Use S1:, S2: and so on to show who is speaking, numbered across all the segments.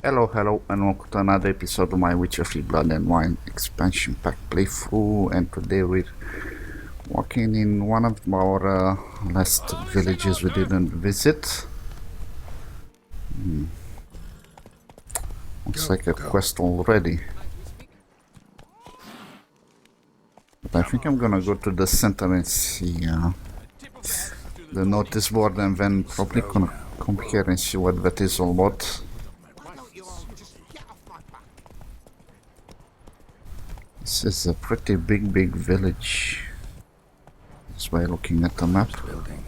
S1: Hello, and welcome to another episode of my Witcher 3 Blood and Wine expansion pack playthrough. And today we're walking in one of our last villages we didn't visit. Looks like a quest already. But I think I'm gonna go to the center and see the notice board, and then probably gonna come here and see what that is all about. This is a pretty big village. Just by looking at the map.
S2: Building.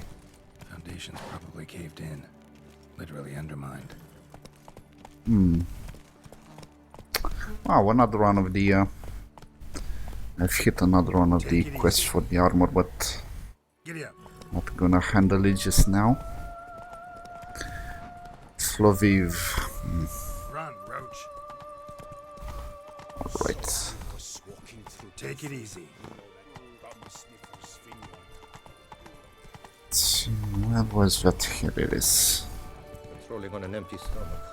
S2: Foundations probably caved in. Literally undermined.
S1: Wow, another one of the I've hit another one of the quests for the armor, but not gonna handle it just now. Sloviv.
S2: Run, Roach.
S1: Alright.
S2: Take it easy.
S1: Let's see, where was that? Here it is.
S3: Controlling on an empty stomach.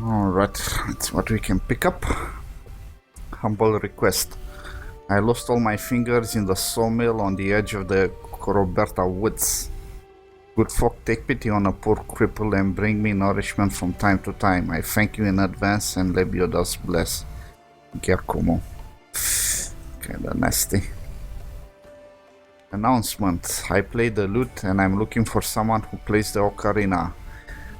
S1: Alright, that's what we can pick up. Humble request. I lost all my fingers in the sawmill on the edge of the Roberta woods. Good folk, take pity on a poor cripple and bring me nourishment from time to time. I thank you in advance, and Lebiodas bless. Giacomo. Kinda nasty. Announcement. I play the lute and I'm looking for someone who plays the ocarina.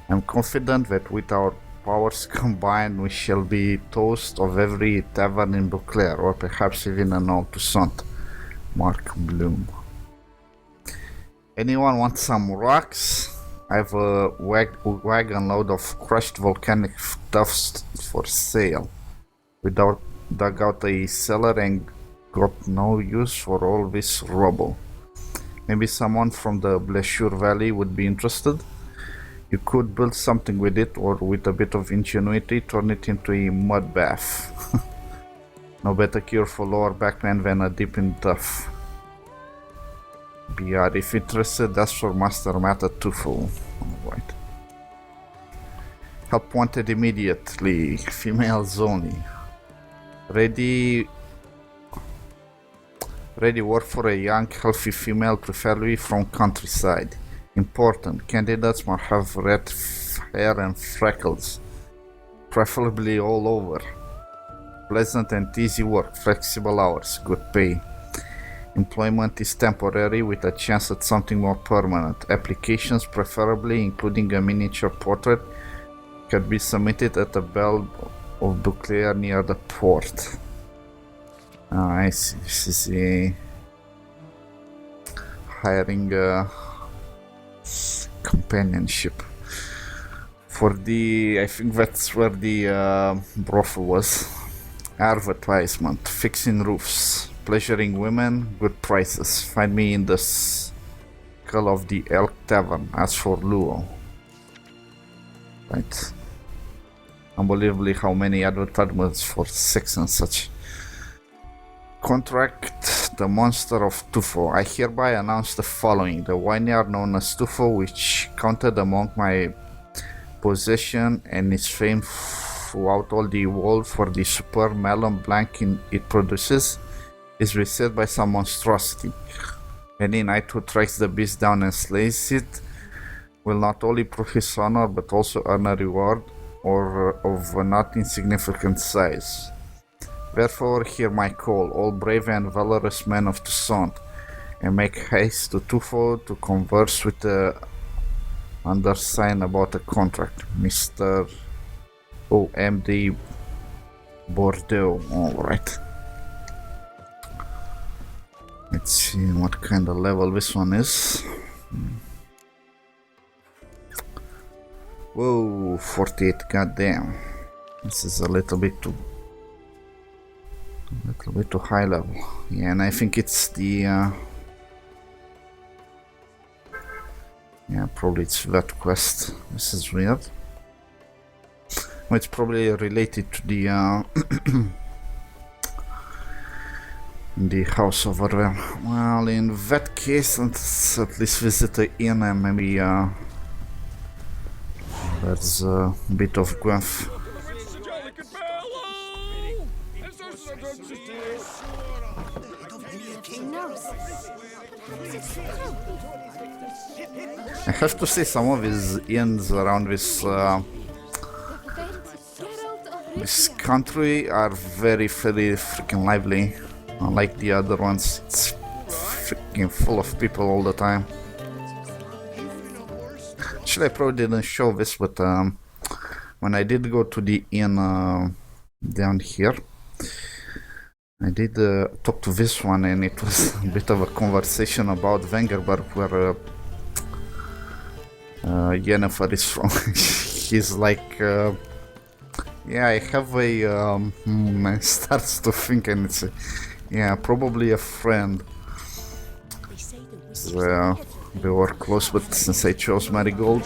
S1: I'm confident that with our powers combined we shall be toast of every tavern in Beauclair, or perhaps even an old Toussaint. Mark Bloom. Anyone want some rocks? I have a wagon load of crushed volcanic dust for sale. We dug out a cellar and got no use for all this rubble. Maybe someone from the Blessure Valley would be interested. You could build something with it, or with a bit of ingenuity turn it into a mud bath. No better cure for lower back pain than a dip in duff. BR, if interested, ask for Master Mata Tufo. Alright. Help wanted immediately. Females only. Ready work for a young, healthy female, preferably from countryside. Important, candidates must have red hair and freckles, preferably all over. Pleasant and easy work, flexible hours, good pay. Employment is temporary with a chance at something more permanent. Applications, preferably including a miniature portrait, can be submitted at the Belle of Beauclair near the port. I see. This is a hiring companionship for the. I think that's where the brothel was. Advertisement: fixing roofs, pleasuring women, good prices. Find me in the Skull of the Elk Tavern. As for Luo. Right. Unbelievably how many advertisements for sex and such. Contract the Monster of Tufo. I hereby announce the following. The vineyard known as Tufo, which counted among my possession and is famed throughout all the world for the superb melon blanc it produces, is beset by some monstrosity. Any knight who tracks the beast down and slays it will not only prove his honor but also earn a reward of a not insignificant size. Therefore hear my call, all brave and valorous men of Toussaint, and make haste to Tufo to converse with the undersigned about a contract. Mr. O.M.D. Bordeaux. Alright. Let's see what kind of level this one is. Whoa, 48, goddamn. This is a little bit too high level. Yeah, and I think it's the yeah, probably it's that quest. This is weird. Well, it's probably related to the the house over there. Well, in that case, let's at least visit the inn and maybe There's a bit of Gwynth. I have to say some of his inns around this country are very freaking lively. Unlike the other ones, it's freaking full of people all the time. Actually, I probably didn't show this, but when I did go to the inn down here, I did talk to this one, and it was a bit of a conversation about Vengerberg, where Yennefer is from. He's like, yeah, I have a. I starts to think, and it's, yeah, probably a friend. So, they were close, but since I chose Marigold,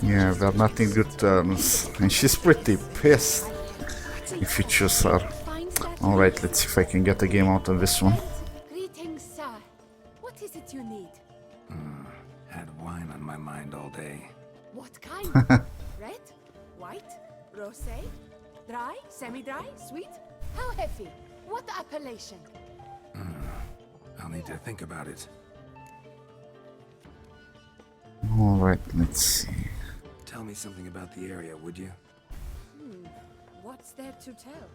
S1: yeah, they're not in good terms, and she's pretty pissed if you choose her. Alright, let's see if I can get a game out of this one.
S4: Greetings, sir. What is it you need?
S2: Had wine on my mind all day.
S4: What kind? Red? White? Rosé? Dry? Semi-dry? Sweet? How heavy? What appellation?
S2: I'll need to think about it.
S1: Alright, let's see.
S2: Tell me something about the area, would you?
S4: What's there to tell?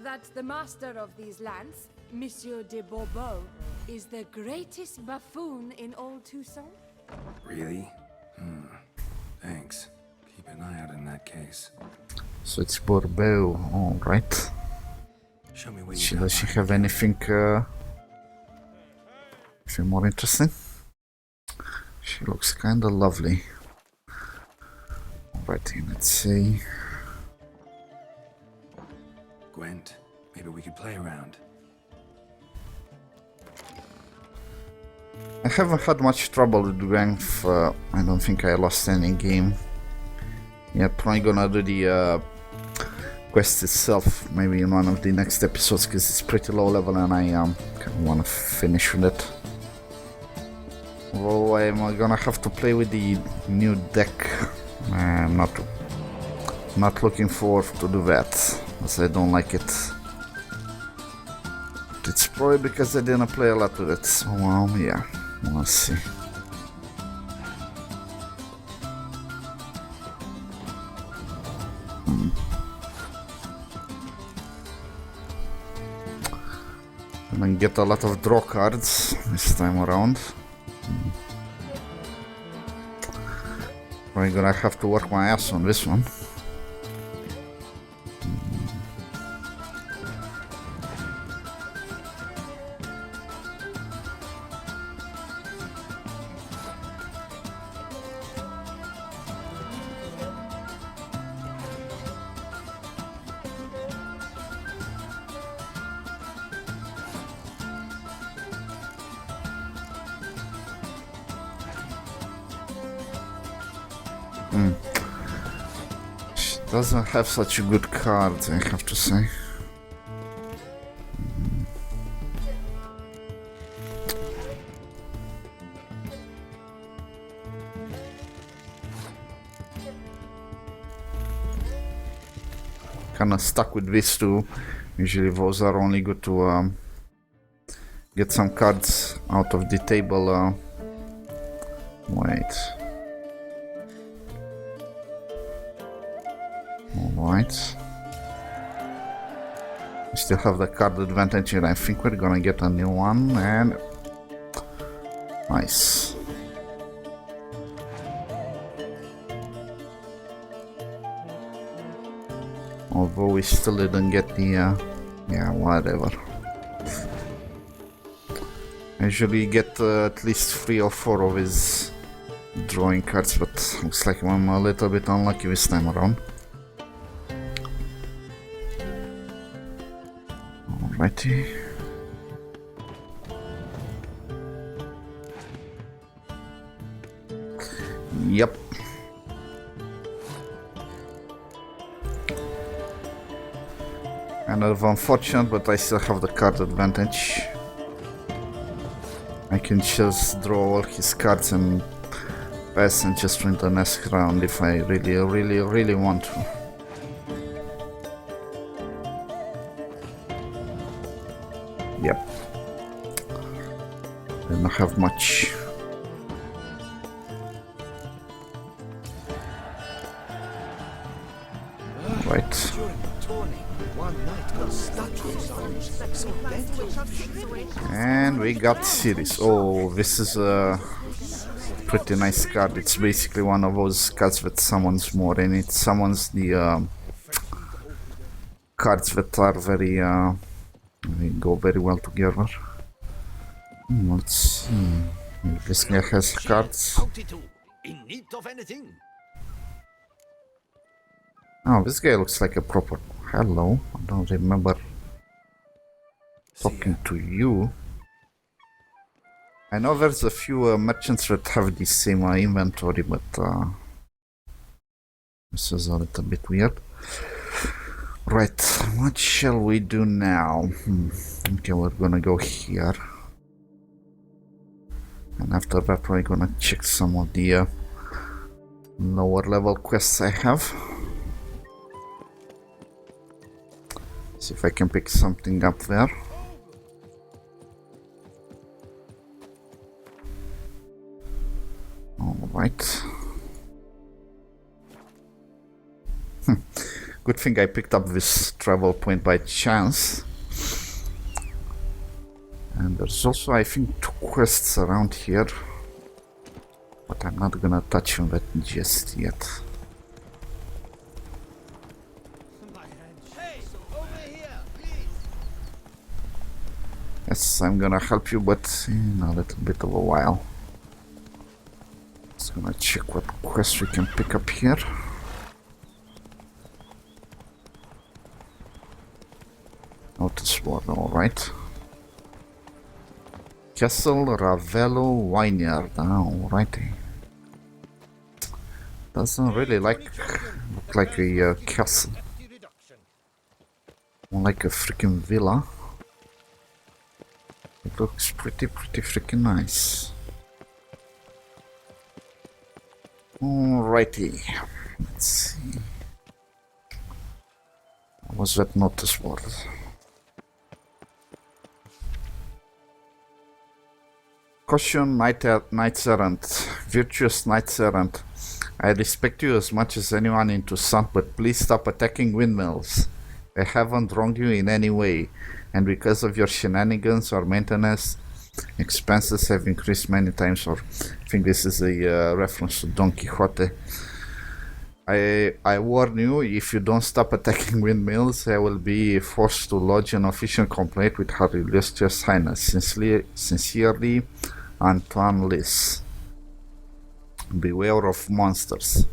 S4: That the master of these lands, Monsieur de Bourbeau, is the greatest buffoon in all Tucson?
S2: Really? Thanks. Keep an eye out in that case.
S1: So it's Bourbeau, alright.
S2: Show me where you got
S1: Does she have anything more interesting? She looks kinda lovely. Alrighty, let's see.
S2: Gwent, maybe we could play around.
S1: I haven't had much trouble with Gwent. I don't think I lost any game. Yeah, probably gonna do the quest itself maybe in one of the next episodes, because it's pretty low level and I kind of want to finish with it. Although I'm gonna have to play with the new deck. I'm not looking forward to do that, as I don't like it. It's probably because I didn't play a lot with it, so yeah, let's see. And then get a lot of draw cards this time around. Probably gonna have to work my ass on this one. She doesn't have such a good card, I have to say. Kinda stuck with these two. Usually those are only good to get some cards out of the table. Wait. Alright. We still have the card advantage, and I think we're gonna get a new one, and nice. Although we still didn't get the yeah, whatever. I usually get at least 3 or 4 of his drawing cards, but looks like I'm a little bit unlucky this time around. Alrighty. Yep. Kind of unfortunate, but I still have the card advantage. I can just draw all his cards and pass and just win the next round if I really want to. Yep. I don't have much. Right. And we got series. Oh, this is a pretty nice card. It's basically one of those cards that summons more, and it summons the cards that are very they go very well together. Let's see if this guy has cards.
S5: In need of anything?
S1: Oh, this guy looks like a proper. Hello, I don't remember talking to you. I know there's a few merchants that have the same inventory, but this is a little bit weird. Right, what shall we do now? Okay, we're gonna go here. And after that, we're gonna check some of the lower level quests I have. See if I can pick something up there. Alright. Good thing I picked up this travel point by chance. And there's also, I think, 2 quests around here. But I'm not gonna touch on that just yet. Yes, I'm gonna help you, but in a little bit of a while. Just gonna check what quests we can pick up here. Notice board, alright. Castle Ravello Vineyard, alrighty. Doesn't really look like a castle. More like a freaking villa. It looks pretty freaking nice. Alrighty. Let's see. What was that notice board? Caution, Knights Errant. Virtuous Knights Errant. I respect you as much as anyone in Toussaint, but please stop attacking windmills. I haven't wronged you in any way, and because of your shenanigans, our maintenance expenses have increased many times. Or I think this is a reference to Don Quixote. I warn you, if you don't stop attacking windmills, I will be forced to lodge an official complaint with Her Illustrious Highness. Sincerely, Antoine Lys. Beware of monsters.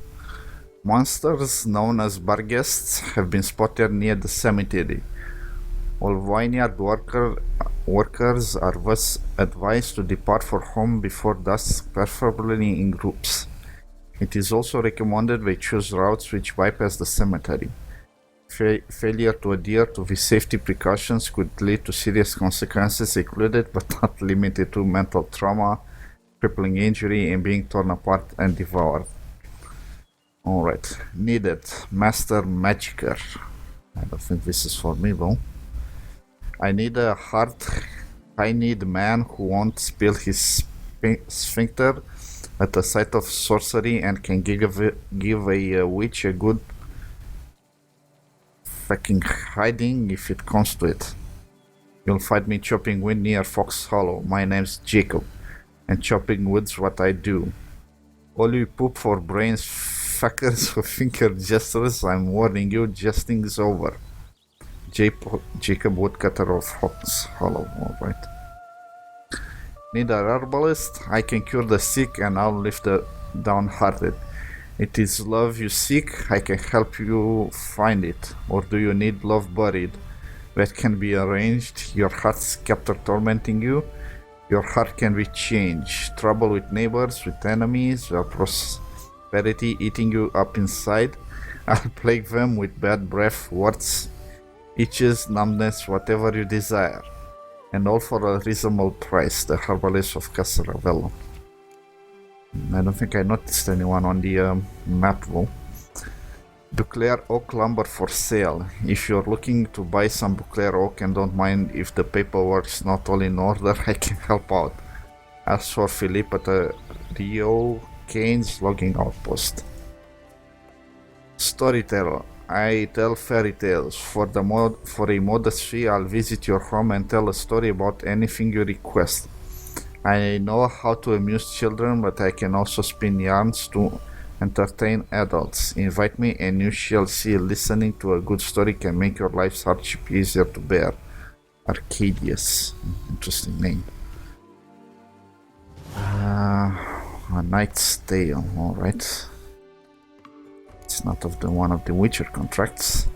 S1: Monsters known as barguests have been spotted near the cemetery. All vineyard workers are thus advised to depart for home before dusk, preferably in groups. It is also recommended they choose routes which bypass the cemetery. Failure to adhere to the safety precautions could lead to serious consequences, included but not limited to mental trauma, crippling injury, and being torn apart and devoured. Alright, needed. Master Magicker. I don't think this is for me though. I need a high-need man who won't spill his sphincter at the sight of sorcery and can give a witch a good fucking hiding if it comes to it. You'll find me chopping wood near Fox Hollow. My name's Jacob, and chopping wood's what I do. All you poop for brains fuckers who think you're jesters, I'm warning you, jesting is over. Jacob Woodcutter of Fox Hollow, alright. Need a herbalist? I can cure the sick and I'll lift the downhearted. It is love you seek, I can help you find it. Or do you need love buried? That can be arranged. Your heart's kept tormenting you. Your heart can be changed. Trouble with neighbors, with enemies, or prosperity eating you up inside. I'll plague them with bad breath, warts, itches, numbness, whatever you desire. And all for a reasonable price. The Herbalist of Castle Ravello. I don't think I noticed anyone on the map though. Declare oak lumber for sale. If you're looking to buy some declare oak and don't mind if the paperwork's not all in order, I can help out. Ask for Philippe at the Rio Kane's logging outpost. Storyteller. I tell fairy tales. For a modest fee, I'll visit your home and tell a story about anything you request. I know how to amuse children, but I can also spin yarns to entertain adults. Invite me and you shall see listening to a good story can make your life's hardship easier to bear. Arcadius. Interesting name. A Knight's Tale, alright. It's not of one of the Witcher contracts.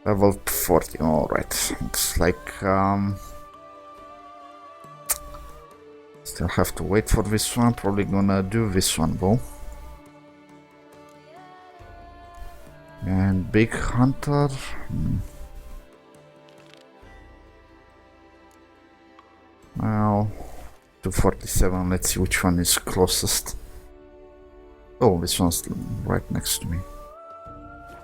S1: Level 40, alright. Looks like still have to wait for this one. Probably gonna do this one though. And Big Hunter. Well, 247. Let's see which one is closest. Oh, this one's right next to me.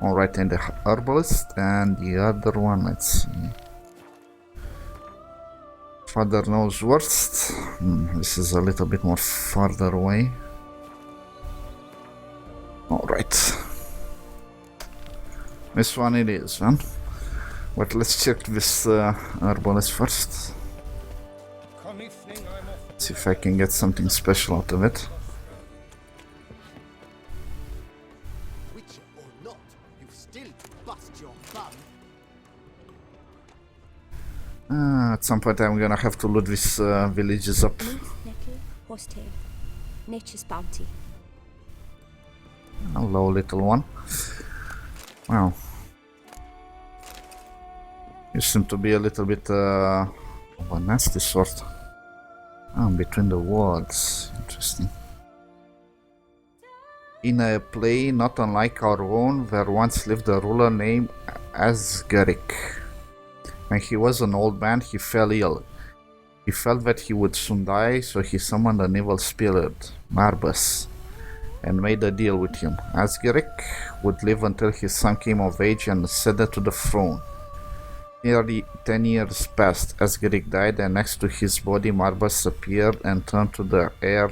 S1: Alright, and the herbalist, and the other one, let's see. Father knows worst. This is a little bit more farther away. Alright. This one it is, man. But let's check this herbalist first. See if I can get something special out of it. At some point I'm gonna have to loot these villages up.
S6: Horsetail. Nature's bounty.
S1: Hello, little one. Wow. You seem to be a little bit of a nasty sort. Between the walls. Interesting. In a play not unlike our own, there once lived a ruler named Asgaric. When he was an old man, he fell ill. He felt that he would soon die, so he summoned an evil spirit, Marbus, and made a deal with him. Asgaric would live until his son came of age and ascended to the throne. Nearly 10 years passed. Asgaric died, and next to his body, Marbus appeared and turned to the heir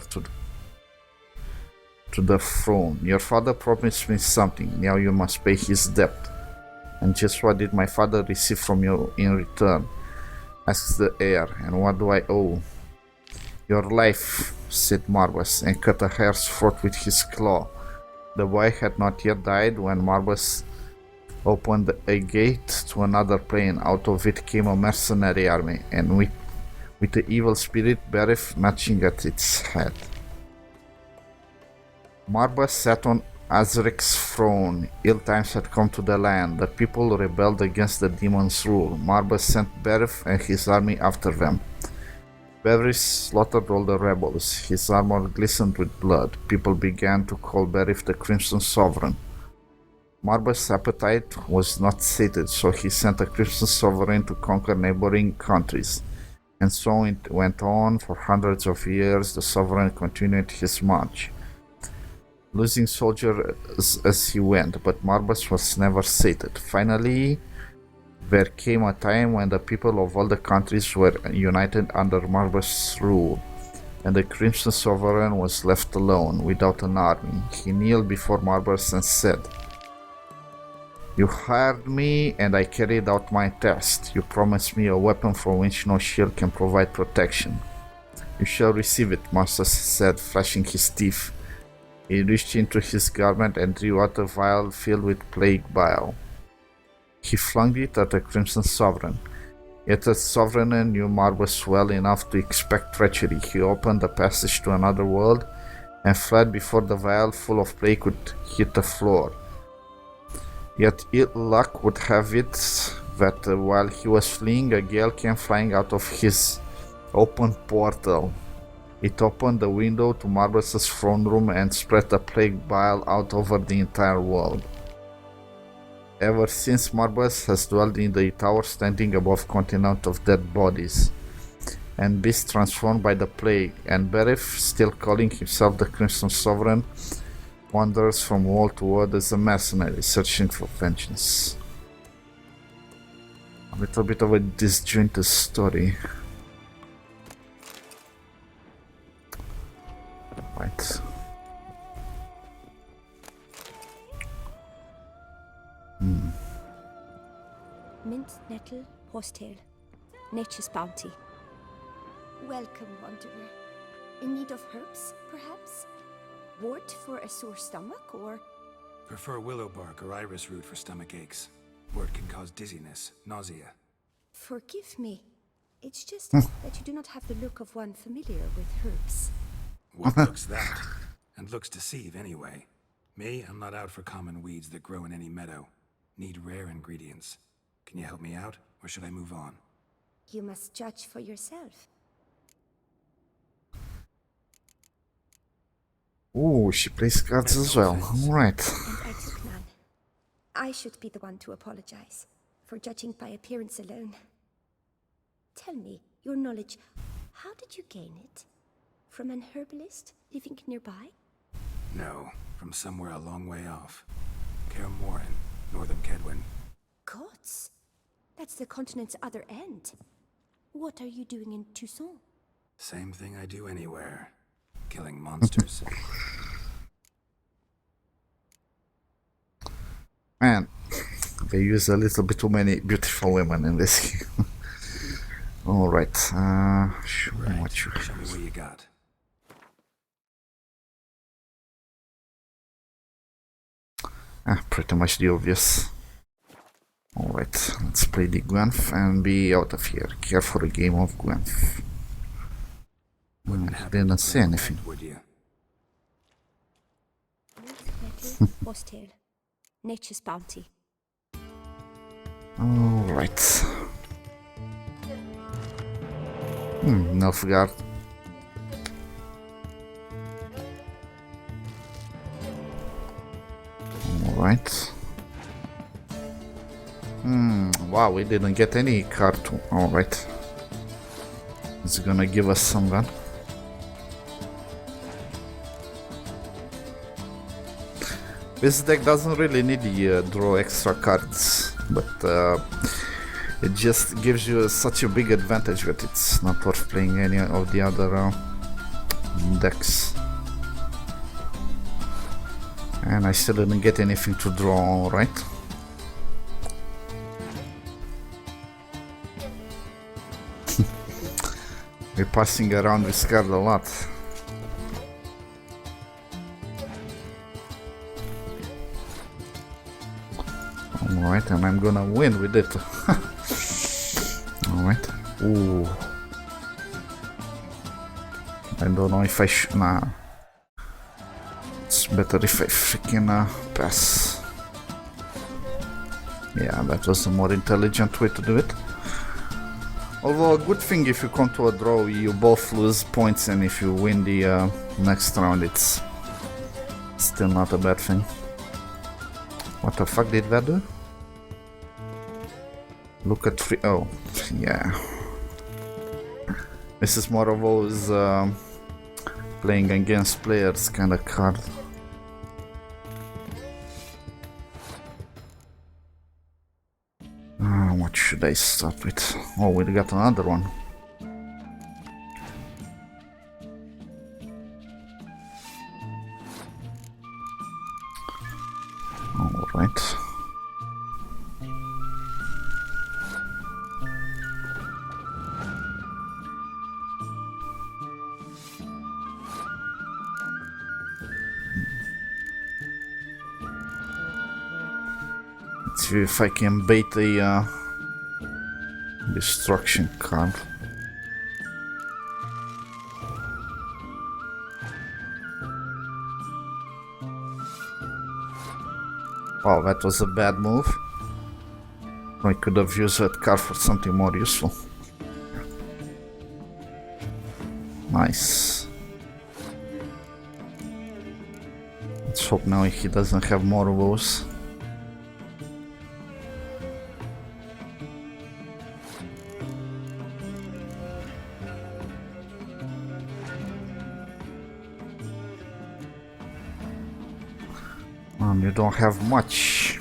S1: to the throne. Your father promised me something. Now you must pay his debt. And just what did my father receive from you in return? Asks the heir. And what do I owe? Your life, said Marbus, and cut a hare's throat with his claw. The boy had not yet died when Marbus opened a gate to another plane. Out of it came a mercenary army, and with the evil spirit Berith matching at its head. Marbus sat on Azric's throne. Ill times had come to the land. The people rebelled against the demon's rule. Marbus sent Berith and his army after them. Berith slaughtered all the rebels. His armor glistened with blood. People began to call Berith the Crimson Sovereign. Marbus' appetite was not sated, so he sent a Crimson Sovereign to conquer neighboring countries. And so it went on for hundreds of years. The Sovereign continued his march, losing soldiers as he went, but Marbus was never sated. Finally, there came a time when the people of all the countries were united under Marbus' rule, and the Crimson Sovereign was left alone, without an army. He kneeled before Marbus and said, "You hired me, and I carried out my task. You promised me a weapon for which no shield can provide protection. You shall receive it," Marbus said, flashing his teeth. He reached into his garment and drew out a vial filled with plague bile. He flung it at the Crimson Sovereign. Yet the Sovereign knew Marbus well enough to expect treachery. He opened a passage to another world and fled before the vial full of plague could hit the floor. Yet ill luck would have it that while he was fleeing, a gale came flying out of his open portal. It opened the window to Marbus' throne room and spread the plague bile out over the entire world. Ever since, Marbus has dwelled in the tower standing above continent of dead bodies. and beast transformed by the plague, and Berith, still calling himself the Crimson Sovereign, wanders from wall to wall as a mercenary searching for vengeance. A little bit of a disjointed story. Right.
S6: Mint, nettle, horsetail. Nature's bounty. Welcome, wanderer. In need of herbs, perhaps? Wort for a sore stomach, or...
S2: Prefer willow bark or iris root for stomach aches. Wort can cause dizziness, nausea.
S6: Forgive me. It's just that you do not have the look of one familiar with herbs.
S2: What looks that? And looks deceive anyway. Me, I'm not out for common weeds that grow in any meadow. Need rare ingredients. Can you help me out, or should I move on?
S6: You must judge for yourself.
S1: Ooh, she plays cards as well. Alright.
S6: And I took none. I should be the one to apologize for judging by appearance alone. Tell me, your knowledge, how did you gain it? From an herbalist living nearby?
S2: No, from somewhere a long way off. Kaer Morhen, northern Kedwin.
S6: Gods! That's the continent's other end. What are you doing in Toussaint?
S2: Same thing I do anywhere. Killing monsters.
S1: Man, they use a little bit too many beautiful women in this game. Alright, show me
S2: Right.
S1: what you...
S2: Show me what you got.
S1: Pretty much the obvious. Alright, let's play the Gwenf and be out of here. Care for a game of Gwenf. Didn't say anything.
S2: Would you?
S6: Nettle, horsetail. Nature's bounty.
S1: Alright. Nilfgaard. Alright. Wow, we didn't get any card. Alright. It's gonna give us some gun. This deck doesn't really need the draw extra cards, but it just gives you such a big advantage that it's not worth playing any of the other decks. And I still didn't get anything to draw, right? We're passing around this card a lot. Alright, and I'm gonna win with it. Alright. Ooh. I don't know if I should. Nah. It's better if I freaking pass. Yeah, that was a more intelligent way to do it. Although a good thing, if you come to a draw, you both lose points, and if you win the next round, it's still not a bad thing. What the fuck did that do? Look at 3. Oh, yeah. This is more of those playing against players kind of card. What should I start with? Oh, we got another one. All right. Let's see if I can bait the destruction card. Wow, that was a bad move. I could have used that card for something more useful. Nice. Let's hope now he doesn't have more of those. You don't have much.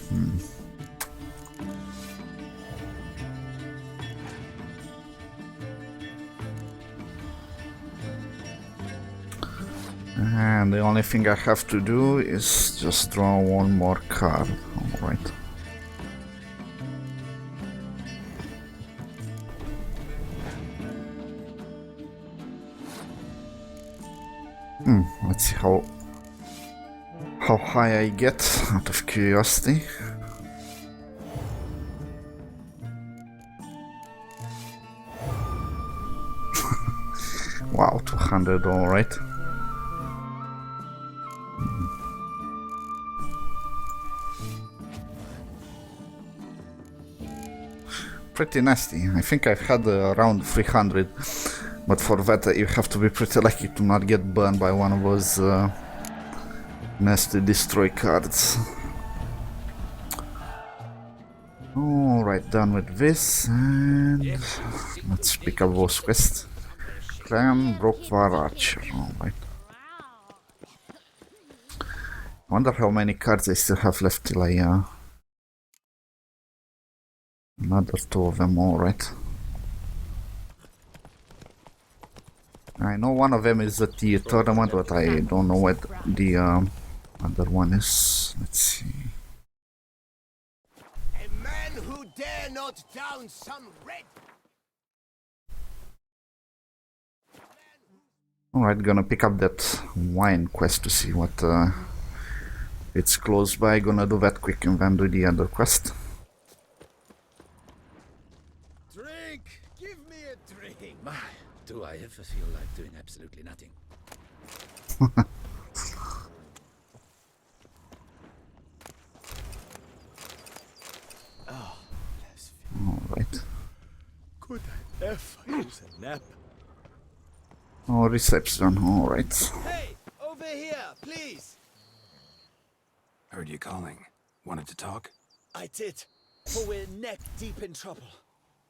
S1: And the only thing I have to do is just draw one more card. Alright. Let's see how high I get out of curiosity. Wow, 200, alright. Pretty nasty. I think I've had around 300, but for that you have to be pretty lucky to not get burned by one of those nasty destroy cards. Alright, done with this, and let's pick up those quests. Clan Brockvar Archer, alright. I wonder how many cards I still have left till I another 2 of them, alright. I know one of them is at the tournament, but I don't know what the other one is. Let's see.
S5: A man who dare not down some red.
S1: Alright, gonna pick up that wine quest to see what it's close by. Gonna do that quick and then do the other quest.
S5: Drink! Give me a drink!
S7: My, do I ever feel like doing absolutely nothing.
S1: Alright.
S5: Could I ever use a nap?
S1: Oh, reception, alright.
S5: Hey! Over here, please!
S2: Heard you calling. Wanted to talk?
S5: I did. For we're neck deep in trouble.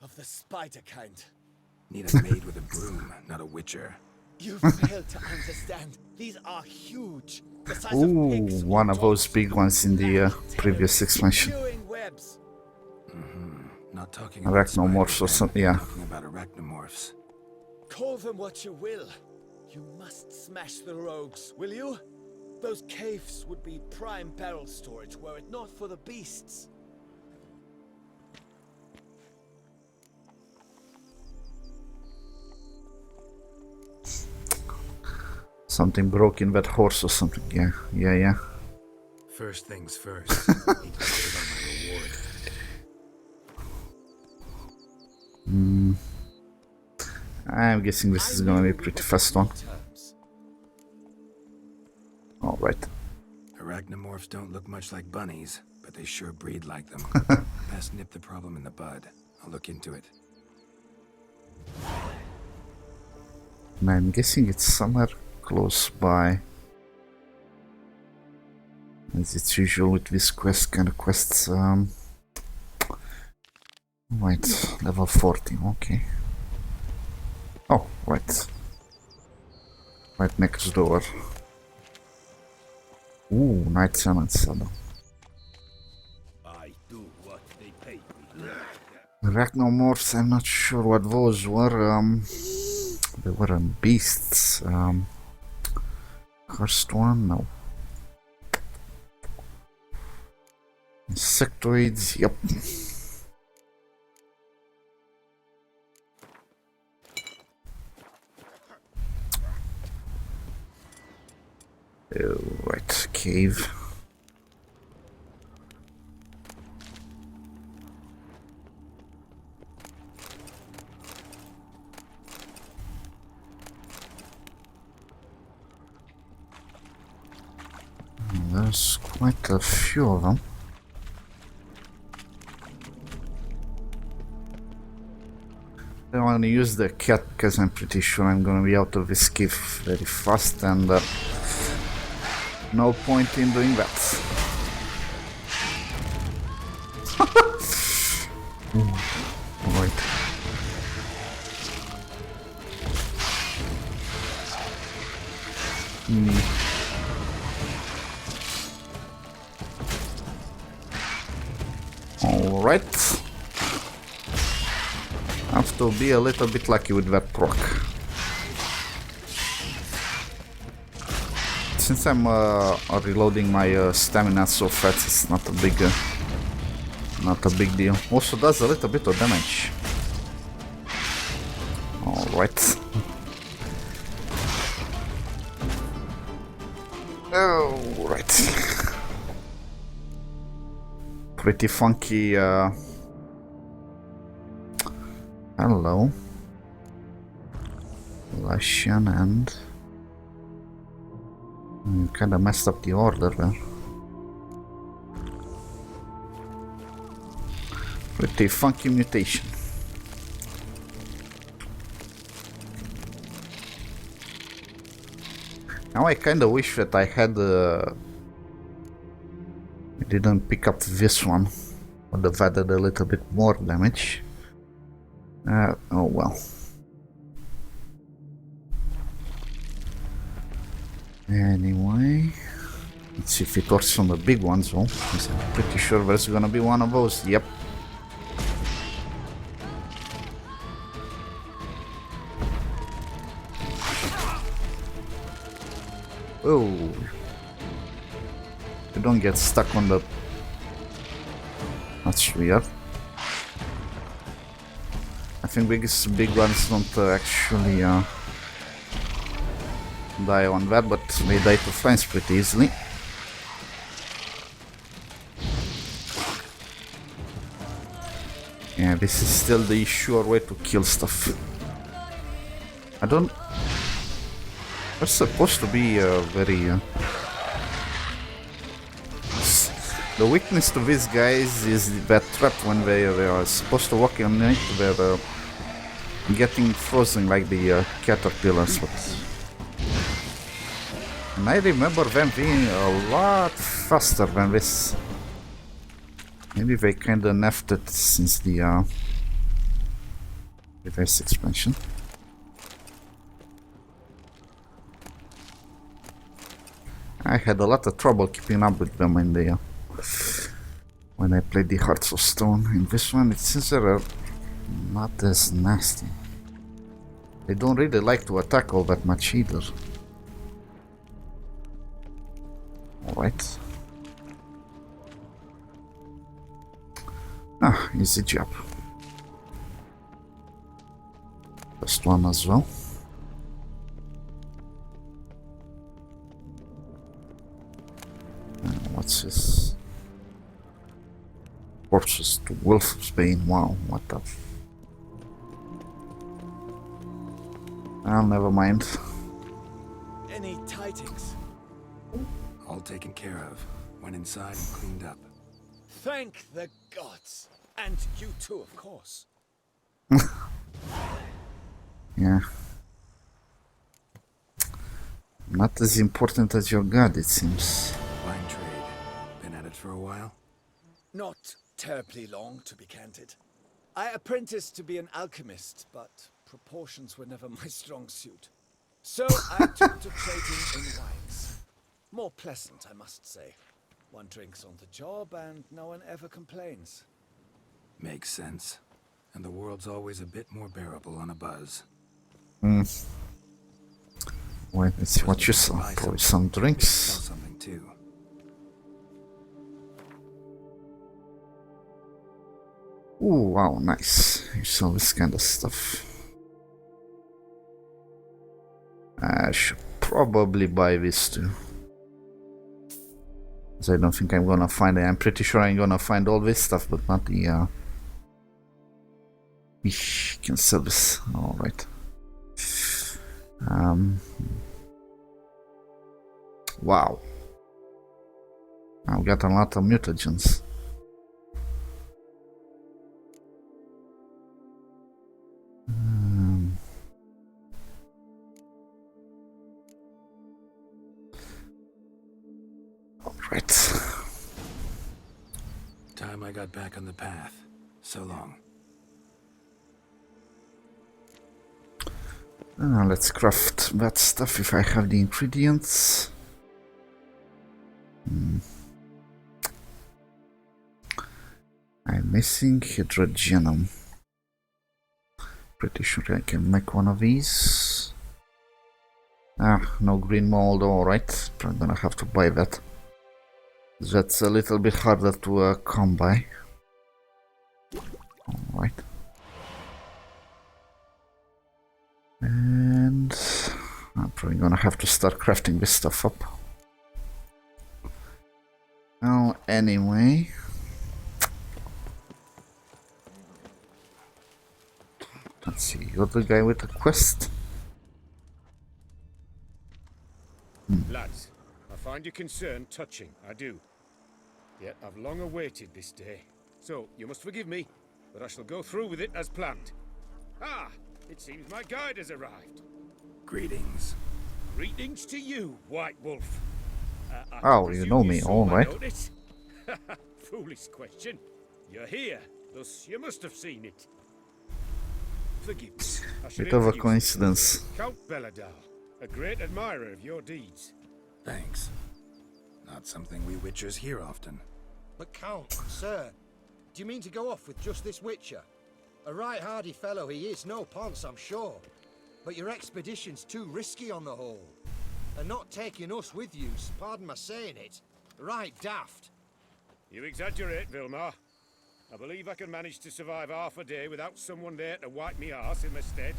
S5: Of the spider kind.
S2: Need a maid with a broom, not a witcher.
S5: You failed to understand. These are huge. The size of pigs
S1: Ooh,
S5: or
S1: one of those
S5: dogs.
S1: big ones in the previous expansion.
S5: Chewing webs.
S2: Not talking about
S1: Arachnomorphs or
S2: spiders,
S1: something,
S2: then.
S1: yeah.
S2: Talking about arachnomorphs.
S5: Call them what you will. You must smash the rogues, will you? Those caves would be prime barrel storage were it not for the beasts.
S1: Something broke in that horse or something, yeah.
S2: First things first. Need to save on my reward.
S1: I'm guessing this is gonna be a pretty fast one. Alright.
S2: Arachnomorphs don't look much like bunnies, but they sure breed like them. Best nip the problem in the bud. I'll look into it.
S1: And I'm guessing it's somewhere close by. As it's usual with this kind of quests. Right, level 40, okay. Oh, right. Right next door. Ooh, Night Summon Saddle.
S5: I do what they pay me.
S1: Arachnomorphs, I'm not sure what those were. They weren't beasts. Cursed one? No. Insectoids? Yep. Right, cave. There's quite a few of them. I want to use the cat because I'm pretty sure I'm gonna be out of this cave very fast, and no point in doing that. Right. Alright. Have to be a little bit lucky with that proc. Since I'm reloading my stamina so fast, it's not a big deal. Also does a little bit of damage. Alright. Alright. Pretty funky. Hello. Russian and. You kinda messed up the order there. Pretty funky mutation. Now I kinda wish that I had I didn't pick up this one. Would have added a little bit more damage. Oh well. Anyway, let's see if it works on the big ones. Oh, I'm pretty sure there's gonna be one of those. Yep. Oh, you don't get stuck on the. That's weird. I think big ones don't actually die on that, but they die to flames pretty easily. Yeah, this is still the sure way to kill stuff. I don't. They're supposed to be very. The weakness to these guys is that trap when they are supposed to walk on it, they're getting frozen like the caterpillars. But and I remember them being a lot faster than this. Maybe they kinda nerfed it since the reverse expansion. I had a lot of trouble keeping up with them in the when I played the Hearts of Stone. In this one, it seems they're not as nasty. They don't really like to attack all that much either. Alright. Ah, easy job. First one as well. What's this? Corpses to Wolfsbane. Wow, what the never mind.
S5: Any tidings?
S2: All taken care of. Went inside and cleaned up.
S5: Thank the gods. And you too, of course.
S1: Yeah. Not as important as your god, it seems.
S2: Wine trade. Been at it for a while?
S5: Not terribly long, to be candid. I apprenticed to be an alchemist, but proportions were never my strong suit. So I took to trading in wines. More pleasant, I must say. One drinks on the job and no one ever complains.
S2: Makes sense. And the world's always a bit more bearable on a buzz.
S1: Wait, let's see what you saw. Probably some drinks.
S2: Sell something too.
S1: Ooh, wow, nice. You saw this kind of stuff. I should probably buy this too. Because I don't think I'm gonna find it. I'm pretty sure I'm gonna find all this stuff, but not the can sell this. Alright. Wow. I've got a lot of mutagens. Alright.
S2: Time I got back on the path. So long.
S1: Let's craft that stuff if I have the ingredients. I Missing hydrogenum. Pretty sure I can make one of these. Ah, no green mold, alright. I'm gonna have to buy that. That's a little bit harder to come by. Alright. And I'm probably gonna have to start crafting this stuff up. Well, anyway. Let's see, you're the guy with the quest?
S8: Lads, I find your concern touching, I do. Yet I've long awaited this day. So, you must forgive me, but I shall go through with it as planned. Ah, it seems my guide has arrived.
S2: Greetings.
S8: Greetings to you, White Wolf. I
S1: Oh, you
S8: presume
S1: know me,
S8: saw my
S1: alright.
S8: notice? Foolish question. You're here, thus you must have seen it. Forgive me. I shall
S1: Bit of a
S8: introduce you.
S1: coincidence.
S8: Count Belladal, a great admirer of your deeds.
S2: Thanks. Not something we Witchers hear often.
S3: But Count, sir, do you mean to go off with just this Witcher? A right hardy fellow he is, no ponce, I'm sure. But your expedition's too risky on the whole. And not taking us with you's, pardon my saying it, right daft.
S8: You exaggerate, Vilmar. I believe I can manage to survive half a day without someone there to wipe me arse in my stead.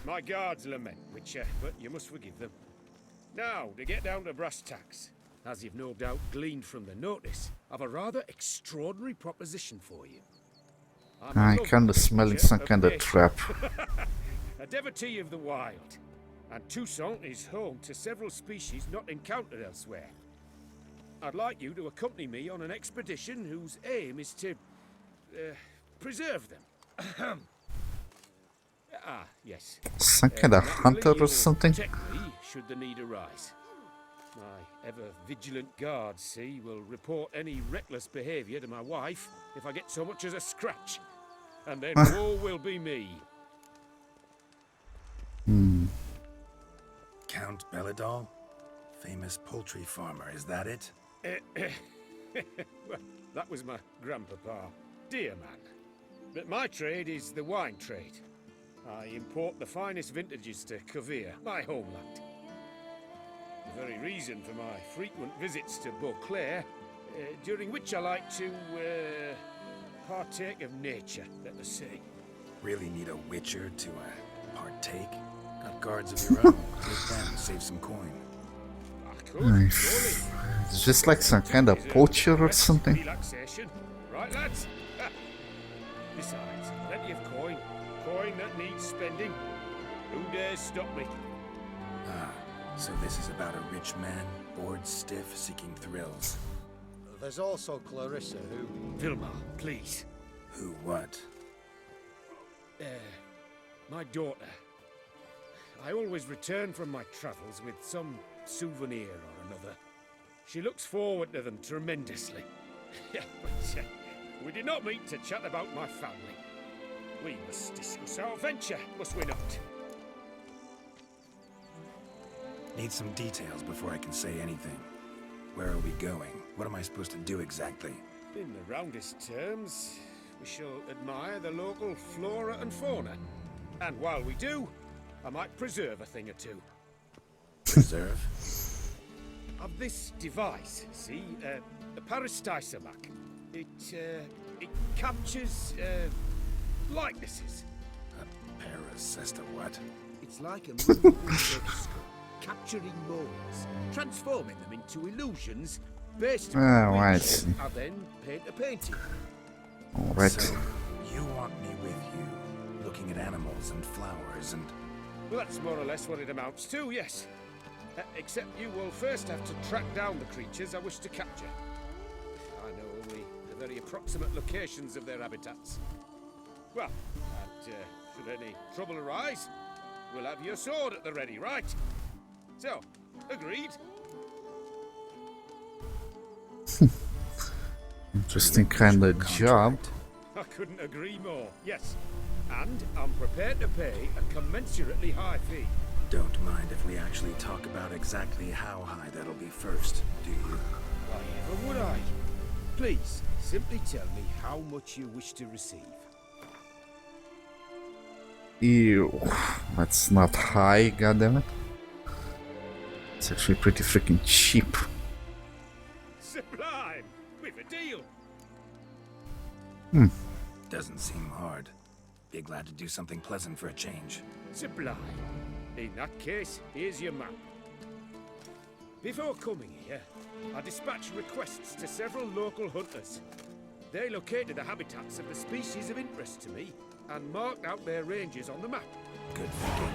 S8: My guards lament, Witcher, but you must forgive them. Now, to get down to brass tacks, as you've no doubt gleaned from the notice, I've a rather extraordinary proposition for you. I'm a
S1: I
S8: lover,
S1: kinda smelling
S8: Witcher,
S1: some
S8: of
S1: kind of
S8: nature.
S1: trap.
S8: A devotee of the wild, and Toussaint is home to several species not encountered elsewhere. I'd like you to accompany me on an expedition whose aim is to preserve them. Ah, yes.
S1: Some kind of
S8: Naturally,
S1: hunter or
S8: you'll
S1: something?
S8: protect me should the need arise. My ever-vigilant guards, see, will report any reckless behavior to my wife if I get so much as a scratch. And then woe will be me.
S2: Count Belladal? Famous poultry farmer, is that it?
S8: Well, that was my grandpapa. Dear man. But my trade is the wine trade. I import the finest vintages to Kavir, my homeland. The very reason for my frequent visits to Beauclair, during which I like to partake of nature, let us say.
S2: Really need a Witcher to partake? Got guards of your own. Take them, save some coin.
S8: I could, surely.
S1: It's just like some kind of poacher or something.
S8: Relaxation. Right, lads? Ha. Besides, plenty of coin. Coin that needs spending. Who dares stop me?
S2: Ah, so this is about a rich man, bored stiff, seeking thrills.
S3: There's also Clarissa, who...
S8: Vilmar, please.
S2: Who what?
S8: My daughter. I always return from my travels with some souvenir or another. She looks forward to them tremendously. But we did not meet to chat about my family. We must discuss our venture, must we not?
S2: Need some details before I can say anything. Where are we going? What am I supposed to do exactly?
S8: In the roundest terms, we shall admire the local flora and fauna. And while we do, I might preserve a thing or two.
S2: Preserve?
S8: Of this device, see, the Parastisomac. It captures, likenesses.
S2: A parasesta what?
S8: It's like a movable microscope, capturing moments, transforming them into illusions based
S1: Oh,
S8: on
S1: I
S8: which
S1: see.
S8: I then paint a painting.
S1: Alright.
S2: So, you want me with you, looking at animals and flowers and...
S8: Well, that's more or less what it amounts to, yes. Except you will first have to track down the creatures I wish to capture. I know only the very approximate locations of their habitats. Well, and should any trouble arise, we'll have your sword at the ready, right? So, agreed?
S1: Interesting kind of job.
S8: I couldn't agree more, yes. And I'm prepared to pay a commensurately high fee.
S2: Don't mind if we actually talk about exactly how high that'll be first, do you?
S8: Why ever would I? Please, simply tell me how much you wish to receive.
S1: Ew, that's not high, goddammit. It's actually pretty freaking cheap.
S8: Sublime! With a deal!
S2: Doesn't seem hard. Be glad to do something pleasant for a change.
S8: Sublime. In that case, here's your map. Before coming here, I dispatched requests to several local hunters. They located the habitats of the species of interest to me and marked out their ranges on the map.
S2: Good thinking.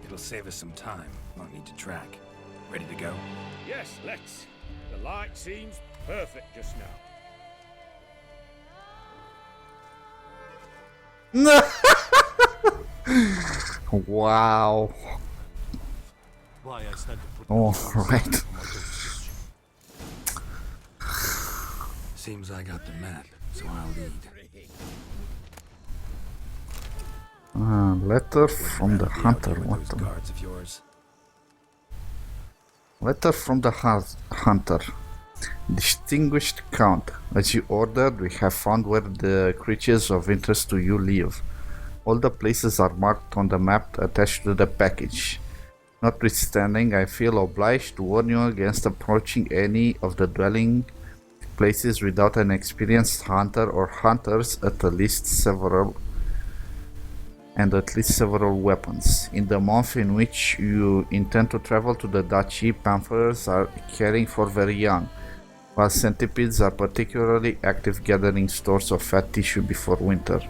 S2: It'll save us some time. Won't need to track. Ready to go?
S8: Yes, let's. The light seems perfect just now.
S1: Wow.
S9: Why I stand to put
S1: All right.
S2: Seems I got the map, so I'll lead.
S1: Letter from the hunter.
S2: With
S1: What
S2: those
S1: the?
S2: guards of yours.
S1: Letter from the hunter. Distinguished Count, as you ordered, we have found where the creatures of interest to you live. All the places are marked on the map attached to the package. Notwithstanding, I feel obliged to warn you against approaching any of the dwelling places without an experienced hunter or hunters at least several weapons. In the month in which you intend to travel to the duchy, panthers are caring for very young, while centipedes are particularly active gathering stores of fat tissue before winter.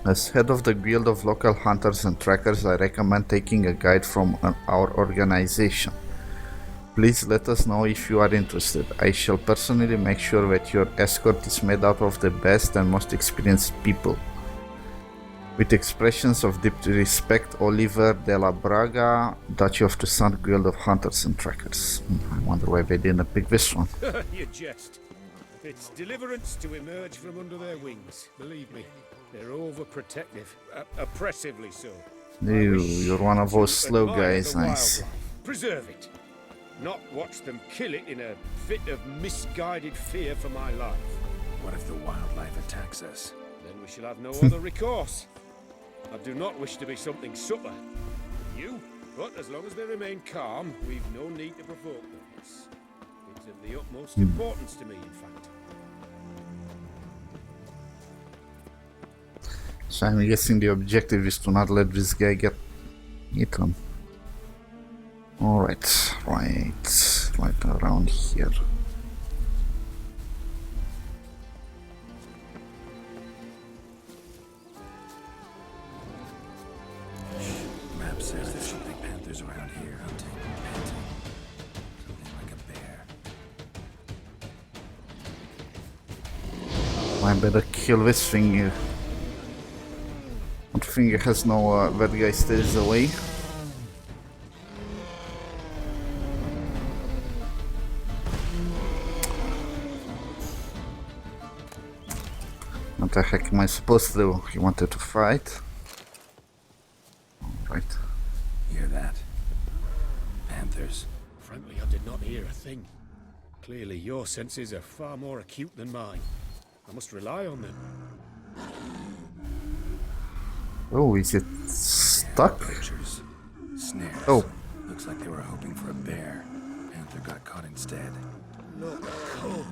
S1: As head of the guild of local hunters and trackers, I recommend taking a guide from our organization. Please let us know if you are interested. I shall personally make sure that your escort is made out of the best and most experienced people. With expressions of deep respect, Oliver de la Braga, Duchy of Toussaint, Guild of Hunters and Trackers. I wonder why they didn't pick this one.
S8: You jest. It's deliverance to emerge from under their wings. Believe me, they're overprotective. Oppressively so.
S1: Ew, you're one of those slow
S8: Admire
S1: guys,
S8: the
S1: nice.
S8: wildlife. Preserve it. Not watch them kill it in a fit of misguided fear for my life.
S2: What if the wildlife attacks us?
S8: Then we shall have no other recourse. I do not wish to be something supper. You, but as long as they remain calm, we've no need to provoke them. It's of the utmost importance to me, in fact.
S1: So I'm guessing the objective is to not let this guy get eaten. Alright, right around here.
S2: Map says there should be panthers around here hunting, panting. Something like a bear.
S1: I better kill this thing here. That thing has no, that guy stays away. What the heck am I supposed to do? He wanted to fight. Alright.
S2: Hear that? Panthers.
S8: Frankly, I did not hear a thing. Clearly, your senses are far more acute than mine. I must rely on them.
S1: Oh, is it stuck?
S2: Poachers. Snares.
S1: Oh.
S2: Looks like they were hoping for a bear. Panther got caught instead.
S8: Look, oh,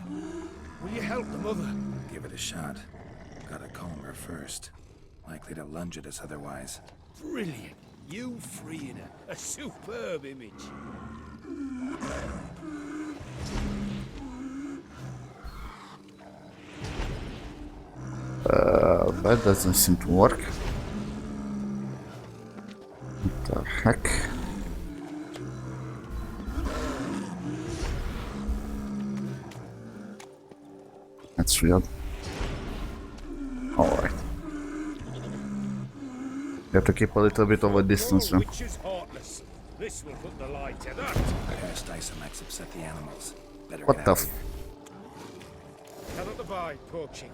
S8: will you help the mother?
S2: Give it a shot. Gotta calm her first. Likely to lunge at us otherwise.
S8: Brilliant. You freeing her. A superb image.
S1: That doesn't seem to work. What the heck? That's weird. Alright. You have to keep a little bit of a distance, man.
S8: Which is heartless. This will put the light to that.
S2: Bear's Dysamax upset the animals. Better
S1: What
S2: get
S1: the
S2: out
S1: f-
S2: of here.
S8: Cannot abide poaching.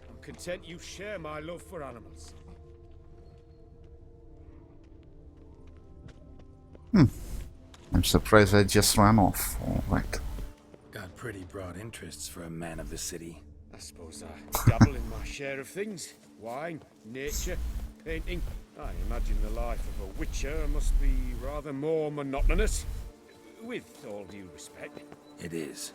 S8: I'm content you share my love for animals.
S1: I'm surprised I just ran off. Alright.
S2: God pretty broad interests for a man of the city.
S8: I suppose I dabble in my share of things. Wine, nature, painting. I imagine the life of a witcher must be rather more monotonous. With all due respect.
S2: It is.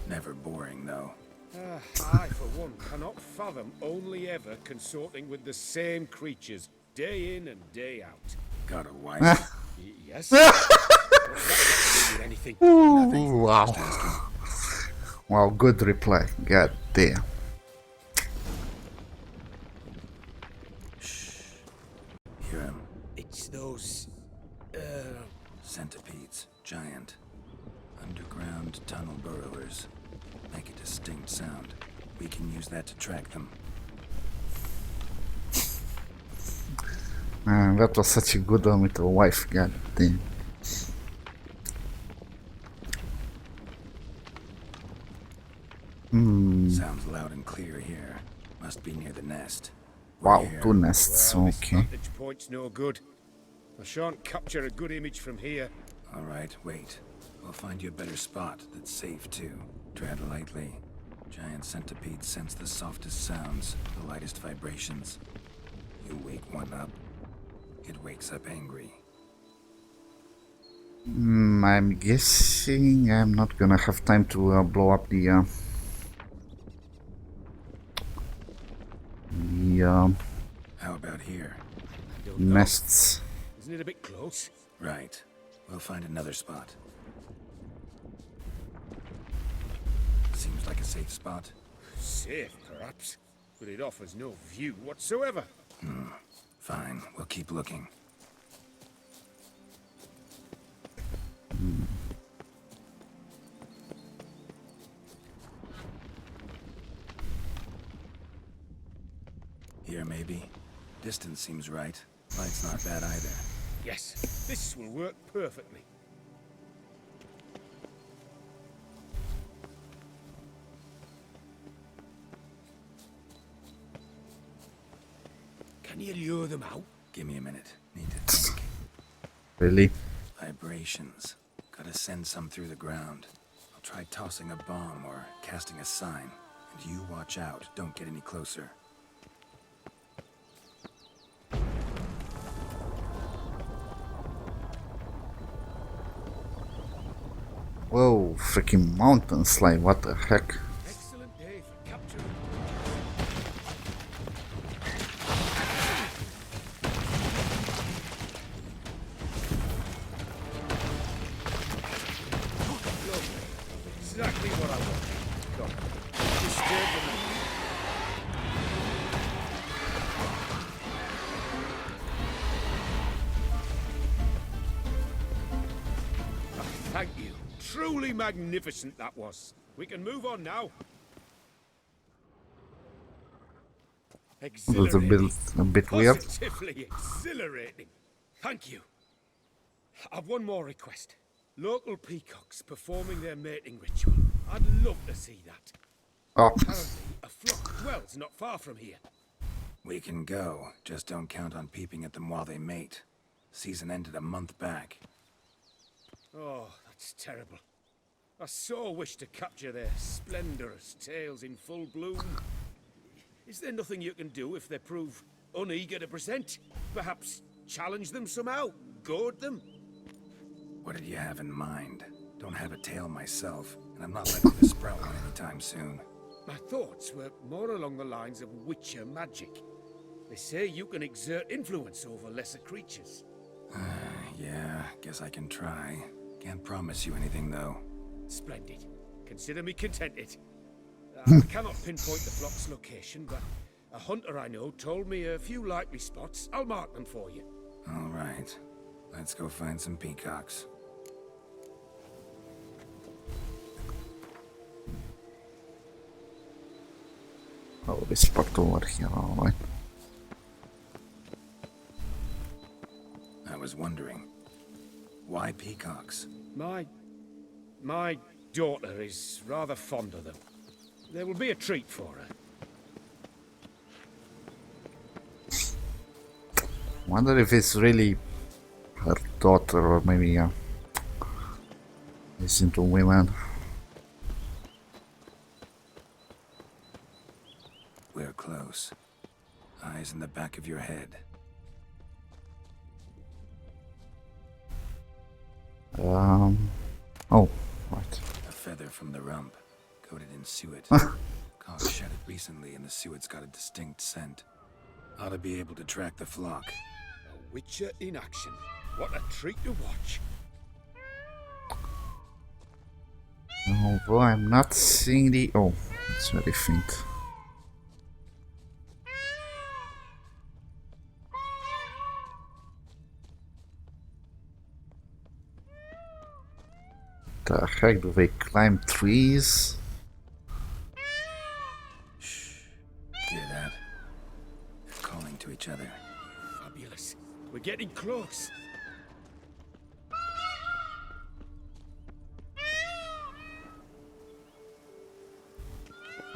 S2: Never boring, though.
S8: I, for one, cannot fathom only ever consorting with the same creatures, day in and day out.
S2: Got a wife?
S8: Yes? What's that got to do with anything?
S2: Nothing.
S1: Wow.
S2: Just asking.
S1: Wow, good reply. God damn.
S2: Hear him.
S8: It's those...
S2: Centipedes. Giant. Underground tunnel burrowers. Make a distinct sound. We can use that to track them.
S1: Man, that was such a good one with a wife. God damn.
S2: Sounds loud and clear here. Must be near the nest.
S1: Wow,
S2: We're here.
S1: 2 nests.
S8: Well, this
S1: Okay.
S8: vantage point's no good. I shan't capture a good image from here.
S2: All right, wait. We'll find you a better spot that's safe too. Tread lightly. Giant centipedes sense the softest sounds, the lightest vibrations. You wake one up, it wakes up angry.
S1: I'm guessing I'm not gonna have time to blow up the
S2: How about here?
S8: I don't know.
S1: nests.
S8: Isn't it a bit close?
S2: Right. We'll find another spot. Seems like a safe spot.
S8: Safe, perhaps. But it offers no view whatsoever.
S2: Fine, we'll keep looking. Here, maybe. Distance seems right. Light's not bad either.
S8: Yes, this will work perfectly. Can you lure them out?
S2: Give me a minute. Need to think.
S1: Really?
S2: Vibrations. Gotta send some through the ground. I'll try tossing a bomb or casting a sign. And you watch out. Don't get any closer.
S1: Whoa, freaking mountain slide, what the heck?
S8: Excellent day for capturing. Exactly what I want. Come, disturb them. Thank you. Truly magnificent that was. We can move on now.
S1: It was
S8: Exhilarating.
S1: a bit weird.
S8: Positively exhilarating. Thank you. I've one more request. Local peacocks performing their mating ritual. I'd love to see that.
S1: Oh,
S8: Apparently, a flock dwells not far from here.
S2: We can go. Just don't count on peeping at them while they mate. Season ended a month back.
S8: Oh, that's terrible. I so wish to capture their splendorous tails in full bloom. Is there nothing you can do if they prove uneager to present? Perhaps challenge them somehow? Goad them?
S2: What did you have in mind? Don't have a tail myself, and I'm not likely to sprout one anytime soon.
S8: My thoughts were more along the lines of witcher magic. They say you can exert influence over lesser creatures.
S2: Yeah, guess I can try. Can't promise you anything, though.
S8: Splendid. Consider me contented. I cannot pinpoint the flock's location, but a hunter I know told me a few likely spots. I'll mark them for you.
S2: All right. Let's go find some peacocks.
S1: oh, this spot over here, alright.
S2: I was wondering, why peacocks?
S8: My daughter is rather fond of them. There will be a treat for her.
S1: Wonder if it's really her daughter or maybe is into women.
S2: lies in the back of your head.
S1: Oh, right.
S2: A feather from the rump, coated in suet. Cock shed it recently, and the suet's got a distinct scent. Ought to be able to track the flock.
S8: A Witcher in action. What a treat to watch.
S1: Although I'm not seeing the... Oh, it's very faint. The heck, do they climb trees?
S2: Shh. Hear that? They're calling to each other.
S8: Fabulous. We're getting close.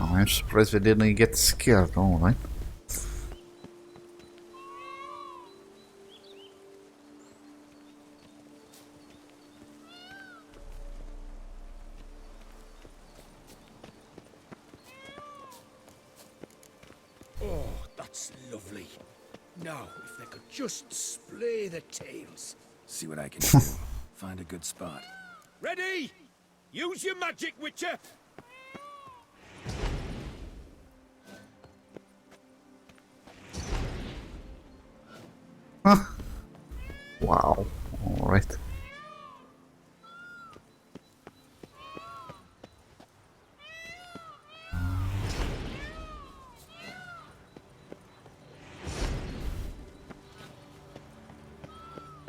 S1: Oh, I'm surprised they didn't get scared, alright.
S8: Oh, that's lovely. Now, if they could just splay the tails.
S2: See what I can do. Find a good spot.
S8: Ready? Use your magic, Witcher.
S1: Wow, alright.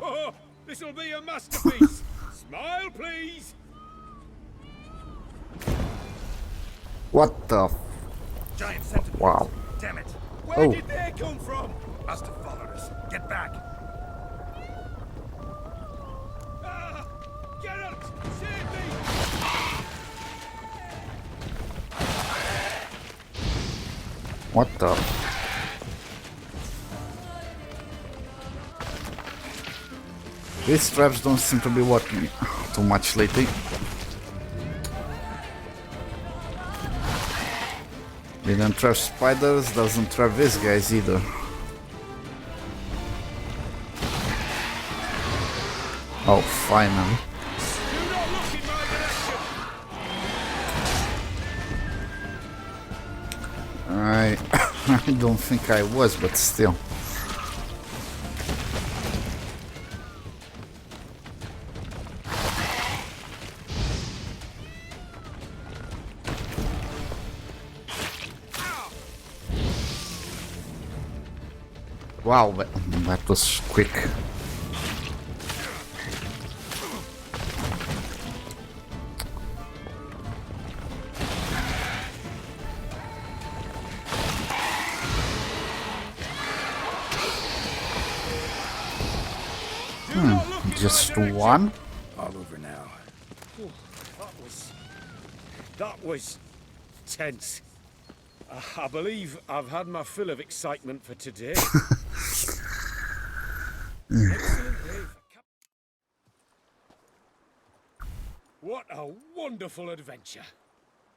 S8: Oh, this'll be a masterpiece. Smile, please.
S1: What the...
S2: Giant centipede.
S1: Wow.
S2: Damn it.
S8: Where
S1: Oh.
S8: did they come from?
S2: Must have followed us. Get back.
S8: Ah, Geralt, save me!
S1: What the... These traps don't seem to be working too much lately. Didn't trap spiders, doesn't trap these guys either. Oh, finally.
S8: Do not look in my direction.
S1: I don't think I was, but still. Wow, that was quick.
S8: Do not look in my
S1: Just
S8: direction.
S1: one?
S2: All over now.
S8: That was tense. I believe I've had my fill of excitement for today. Excellent day for What a wonderful adventure.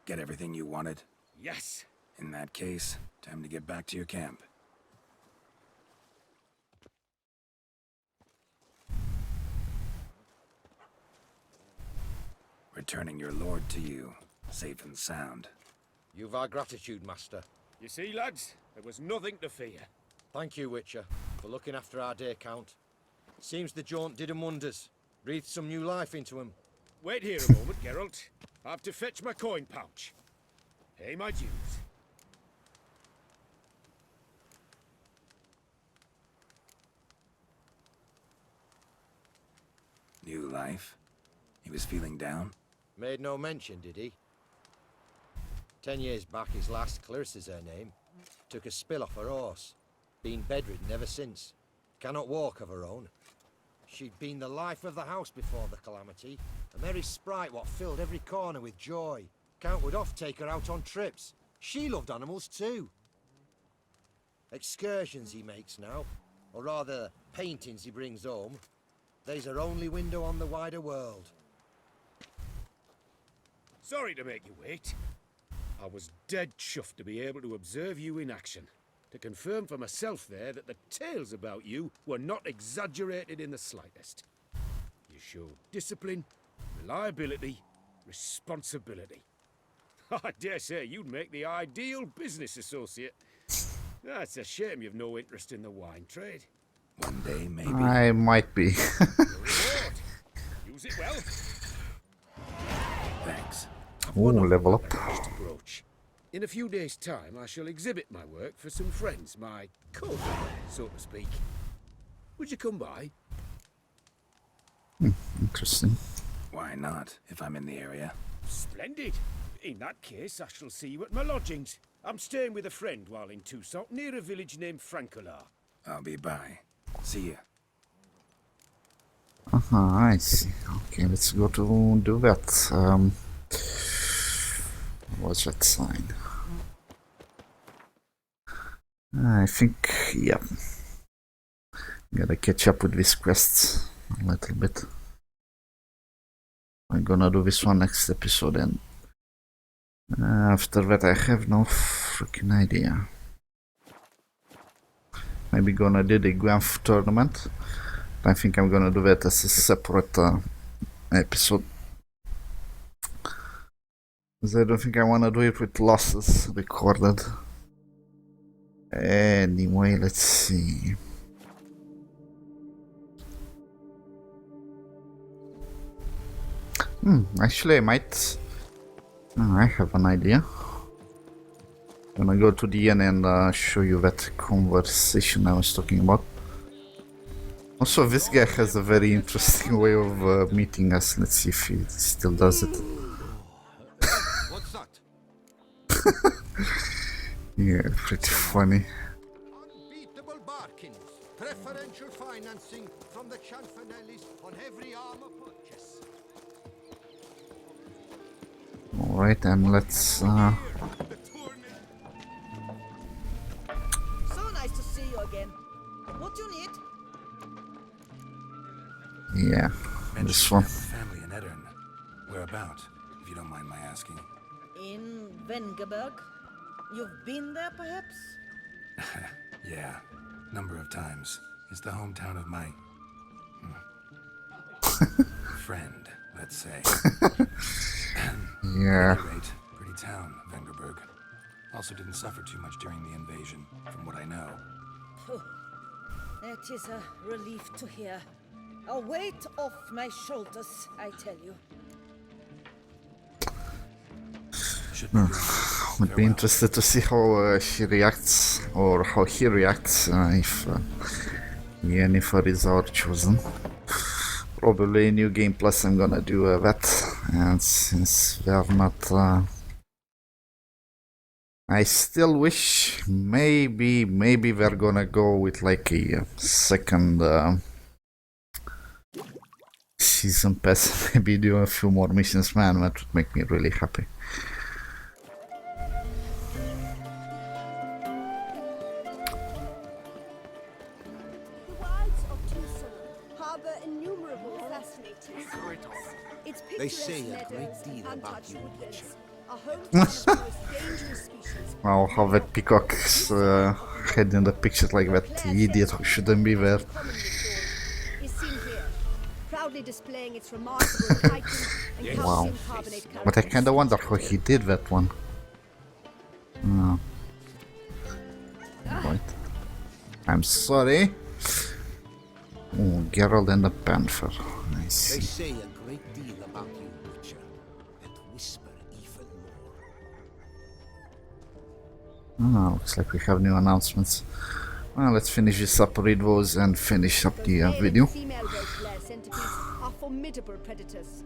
S2: Get everything you wanted?
S8: Yes.
S2: In that case, time to get back to your camp. Returning your lord to you, safe and sound.
S3: You've our gratitude, Master.
S8: You see, lads, there was nothing to fear.
S3: Thank you, Witcher, for looking after our day count. Seems the jaunt did 'em wonders. Breathed some new life into 'em.
S8: Wait here a moment, Geralt. I have to fetch my coin pouch. Pay my dues.
S2: New life? He was feeling down?
S3: Made no mention, did he? 10 years back, his last, Clarissa's her name, took a spill off her horse. Been bedridden ever since. Cannot walk of her own. She'd been the life of the house before the calamity. A merry sprite what filled every corner with joy. Count would oft take her out on trips. She loved animals too. Excursions he makes now, or rather, paintings he brings home. They's her only window on the wider world.
S8: Sorry to make you wait. I was dead chuffed to be able to observe you in action. to confirm for myself there that the tales about you were not exaggerated in the slightest. You showed discipline, reliability, responsibility. I dare say you'd make the ideal business associate. It's a shame you've no interest in the wine trade.
S2: One day, maybe.
S1: I might be.
S8: The reward. Use it well.
S2: Thanks.
S1: Ooh, level up.
S8: To broach. In a few days' time, I shall exhibit my work for some friends, my cousins, so to speak. Would you come by?
S1: Interesting.
S2: Why not, if I'm in the area?
S8: Splendid. In that case, I shall see you at my lodgings. I'm staying with a friend while in Toussaint, near a village named Francolar.
S2: I'll be by. See ya.
S1: I see. Okay, let's go to do that. What's that sign? I think, yeah. Gotta catch up with these quests a little bit. I'm gonna do this one next episode, and after that I have no freaking idea. Maybe gonna do the Guanf tournament. I think I'm gonna do that as a separate episode. Because I don't think I wanna do it with losses recorded. Anyway, let's see. Actually I might... I have an idea. I'm gonna go to the end and show you that conversation I was talking about. Also, this guy has a very interesting way of meeting us. Let's see if he still does it.
S9: What's that?
S1: Yeah, pretty funny.
S3: Unbeatable bargains. Preferential financing from the Chanfanellis on every armor purchase.
S1: Alright, and let's...
S10: So nice to see you again. What do you need?
S1: yeah, this one.
S2: Family in Eddern. Whereabout, if you don't mind my asking.
S10: In Vengerberg? You've been there, perhaps?
S2: Yeah, number of times. It's the hometown of my... friend, let's say.
S1: Yeah.
S2: At any rate, pretty town, Vengerberg. Also didn't suffer too much during the invasion, from what I know.
S10: Phew. That is a relief to hear. A weight off my shoulders, I tell you.
S2: Should be good.
S1: Would be interested to see how she reacts, or how he reacts, if Yennefer is our chosen. Probably New Game Plus I'm gonna do that, and since we are not... I still wish maybe we're gonna go with like a second season pass, maybe do a few more missions, man, that would make me really happy.
S6: The wilds of Toussaint harbor innumerable fascinators. Its
S3: They say
S6: picturesque
S3: a great
S6: meadows
S3: deal
S6: and
S3: about
S6: untouched
S3: you,
S6: woodlands
S3: Witcher.
S6: are home to one of the most dangerous species.
S1: I'll have that peacock's head in the picture like that idiot who shouldn't be there.
S6: Is seen here, proudly displaying its remarkable chitin and calcium carbonate
S1: But I kinda wonder how he did that one. Oh. Right. I'm sorry. Oh, Geralt and the Panther. I
S3: They
S1: see.
S3: say a great deal about you, Witcher, and whisper even more.
S1: Oh, looks like we have new announcements. Well, let's finish this up, read those, and finish up the video.
S6: Female road-flare centipedes are formidable predators.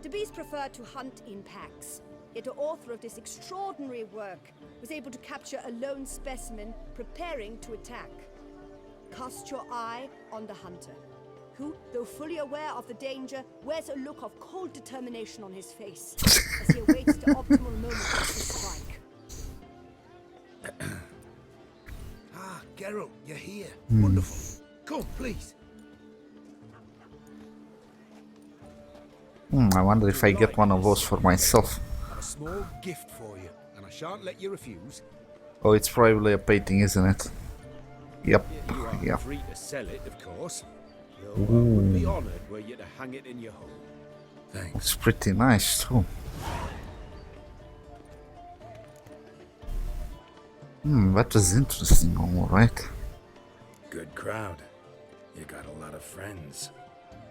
S6: The bees prefer to hunt in packs. Yet the author of this extraordinary work was able to capture a lone specimen preparing to attack. Cast your eye on the hunter, who, though fully aware of the danger, wears a look of cold determination on his face as he awaits the optimal moment to strike.
S3: Ah, Geralt, you're here. Wonderful. Come, please.
S1: I wonder if I get one of those for myself.
S8: A small gift for you, and I shan't let you refuse.
S1: Oh, it's probably a painting, isn't it? Yep.
S8: You are
S1: Yeah.
S8: free to sell it, of course. Though I would be honoured were you to hang it in your home.
S2: Thanks.
S1: It's pretty nice too. That was interesting, alright.
S2: Good crowd. You got a lot of friends.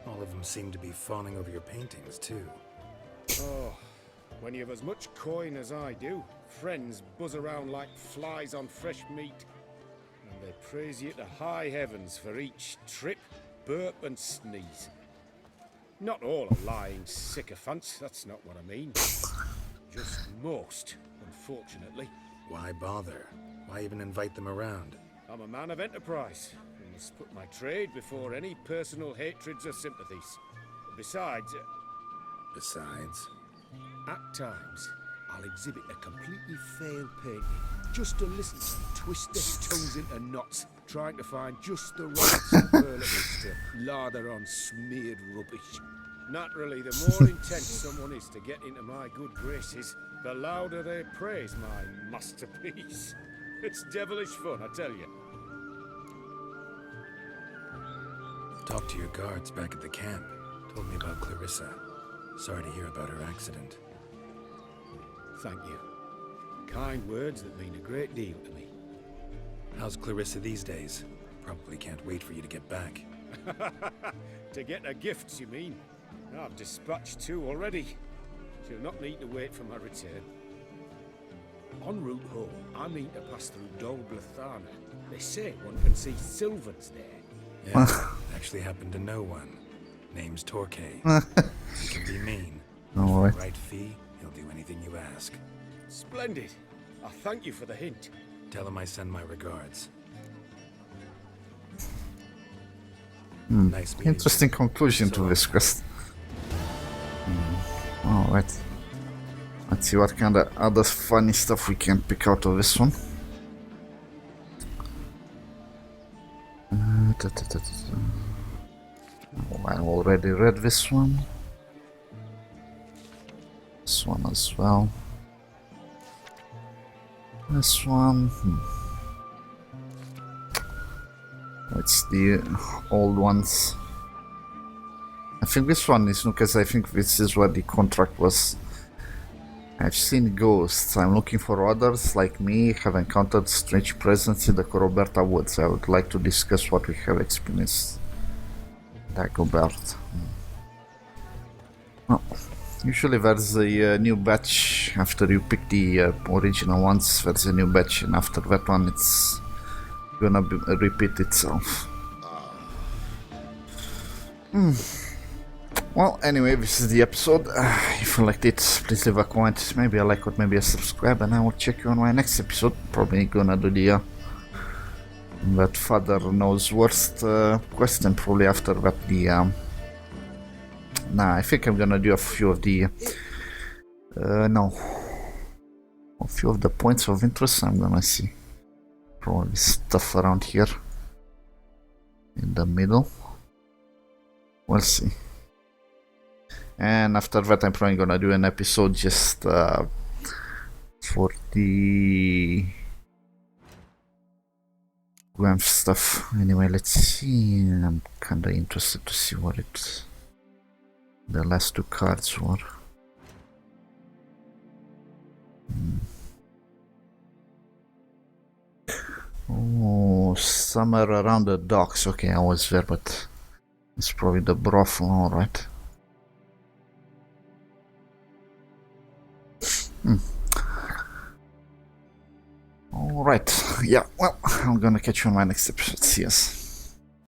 S2: All of them seem to be fawning over your paintings, too.
S8: Oh, when you have as much coin as I do, friends buzz around like flies on fresh meat. And they praise you to high heavens for each trip, burp and sneeze. Not all are lying sycophants, that's not what I mean. Just most, unfortunately.
S2: Why bother? Why even invite them around?
S8: I'm a man of enterprise. I must put my trade before any personal hatreds or sympathies. Besides, at times, I'll exhibit a completely failed painting just to listen to them twist their tongues into knots, trying to find just the right superlatives to lather on smeared rubbish. Naturally, the more intent someone is to get into my good graces, the louder they praise my masterpiece. It's devilish fun, I tell you.
S2: Talked to your guards back at the camp. Told me about Clarissa. Sorry to hear about her accident.
S8: Thank you. Kind words that mean a great deal to me.
S2: How's Clarissa these days? Probably can't wait for you to get back.
S8: To get her gifts, you mean? I've dispatched 2 already. She'll not need to wait for my return. En route home, I mean to pass through Dol Blathana. They say one can see Sylvans there.
S2: Yeah, actually happen to know one. Name's Torquay. He can be mean. For
S1: Alright.
S2: the right fee, he'll do anything you ask.
S8: Splendid. I thank you for the hint.
S2: Tell him I send my regards. Nice meeting
S1: Interesting
S2: you.
S1: conclusion
S2: So
S1: to
S2: long.
S1: this quest. Alright. Let's see what kind of other funny stuff we can pick out of this one. Oh, I already read this one. This one as well. This one. It's the old ones. I think this one is because I think this is what the contract was. I've seen ghosts. I'm looking for others like me have encountered strange presence in the Coroberta woods. I would like to discuss what we have experienced. Dagobert. Well, usually there's a new batch after you pick the original ones. There's a new batch, and after that one, it's gonna repeat itself. Well, anyway, this is the episode. If you liked it, please leave a comment, maybe a like or maybe a subscribe, and I will check you on my next episode. Probably gonna do the that father knows worst quest, and probably after that the nah, I think I'm gonna do a few of the no, a few of the points of interest. I'm gonna see probably stuff around here in the middle. We'll see. And after that, I'm probably gonna do an episode just for the Gwent stuff. Anyway, let's see. I'm kinda interested to see what the last 2 cards were. Oh, somewhere around the docks. Okay, I was there, but it's probably the brothel. All right. Alright, yeah, well, I'm gonna catch you on my next episode. See us.